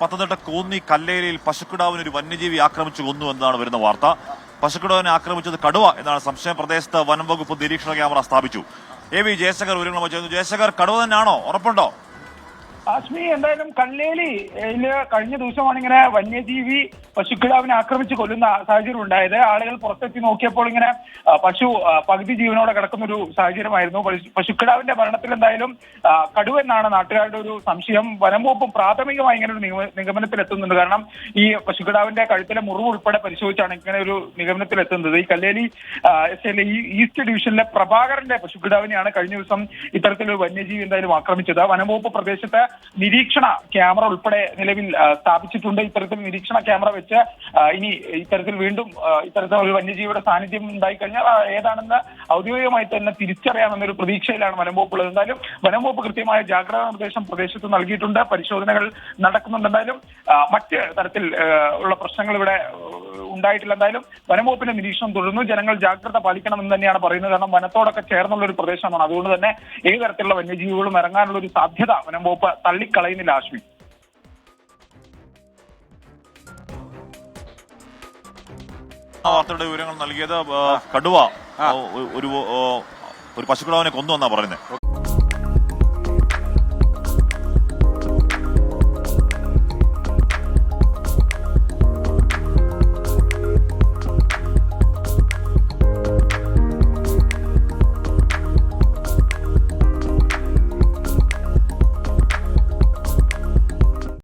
പത്തനംതിട്ട കോന്നി കല്ലേരിയിൽ പശുക്കിടാവിന് ഒരു വന്യജീവി ആക്രമിച്ചു കൊന്നു എന്നാണ് വരുന്ന വാർത്ത. പശുക്കിടാവിനെ ആക്രമിച്ചത് കടുവ എന്നാണ് സംശയം. പ്രദേശത്ത് വനം വകുപ്പ് നിരീക്ഷണ ക്യാമറ സ്ഥാപിച്ചു. AV ജയശങ്കർ വിവരങ്ങളുമായി ചേർന്നു. ജയശങ്കർ, കടുവ തന്നെയാണോ? ഉറപ്പുണ്ടോ? ആശ്മി, എന്തായാലും കല്ലേലി കഴിഞ്ഞ ദിവസമാണ് ഇങ്ങനെ വന്യജീവി പശുക്കിടാവിനെ ആക്രമിച്ച് കൊല്ലുന്ന സാഹചര്യം ഉണ്ടായത്. ആളുകൾ പുറത്തെത്തി നോക്കിയപ്പോൾ ഇങ്ങനെ പശു പകുതി ജീവനോടെ കിടക്കുന്ന ഒരു സാഹചര്യമായിരുന്നു. പശുക്കിടാവിന്റെ മരണത്തിൽ എന്തായാലും കടുവെന്നാണ് നാട്ടുകാരുടെ ഒരു സംശയം. വനം വകുപ്പ് പ്രാഥമികമായി ഇങ്ങനെ ഒരു നിഗമനത്തിൽ എത്തുന്നുണ്ട്. കാരണം ഈ പശുക്കിടാവിന്റെ കഴുത്തിലെ മുറിവ് ഉൾപ്പെടെ പരിശോധിച്ചാണ് ഇങ്ങനെ ഒരു നിഗമനത്തിൽ എത്തുന്നത്. ഈ കല്ലേലി ഈ ഈസ്റ്റ് ഡിവിഷനിലെ പ്രഭാകരന്റെ പശുക്കിടാവിനെയാണ് കഴിഞ്ഞ ദിവസം ഇത്തരത്തിലൊരു വന്യജീവി എന്തായാലും ആക്രമിച്ചത്. വനം വകുപ്പ് പ്രദേശത്ത് നിരീക്ഷണ ക്യാമറ ഉൾപ്പെടെ നിലവിൽ സ്ഥാപിച്ചിട്ടുണ്ട്. ഇത്തരത്തിൽ നിരീക്ഷണ ക്യാമറ വെച്ച് ഇനി ഇത്തരത്തിൽ വീണ്ടും ഇത്തരത്തിൽ ഒരു വന്യജീവിയുടെ സാന്നിധ്യം ഉണ്ടായിക്കഴിഞ്ഞാൽ ഏതാണെന്ന് ഔദ്യോഗികമായി തന്നെ തിരിച്ചറിയാമെന്നൊരു പ്രതീക്ഷയിലാണ് വനം വകുപ്പ് ഉള്ളത്. എന്തായാലും വനം വകുപ്പ് കൃത്യമായ ജാഗ്രതാ നിർദ്ദേശം പ്രദേശത്ത് നൽകിയിട്ടുണ്ട്. പരിശോധനകൾ നടക്കുന്നുണ്ട്. എന്തായാലും മറ്റ് തരത്തിൽ ഉള്ള പ്രശ്നങ്ങൾ ഇവിടെ ഉണ്ടായിട്ടില്ല. എന്തായാലും വനം വകുപ്പിന്റെ നിരീക്ഷണം തുടർന്നു. ജനങ്ങൾ ജാഗ്രത പാലിക്കണമെന്ന് തന്നെയാണ് പറയുന്നത്. കാരണം വനത്തോടൊക്കെ ചേർന്നുള്ള ഒരു പ്രദേശമാണ്. അതുകൊണ്ട് തന്നെ ഏത് തരത്തിലുള്ള വന്യജീവികളും ഇറങ്ങാനുള്ള ഒരു സാധ്യത വനം വകുപ്പ് തള്ളിക്കളയുന്നില്ല. ആശ്മി, വാർത്തയുടെ വിവരങ്ങൾ നൽകിയത് കടുവ ഒരു പശുക്കിടാവിനെ കൊന്നു എന്നാ പറയുന്നത്.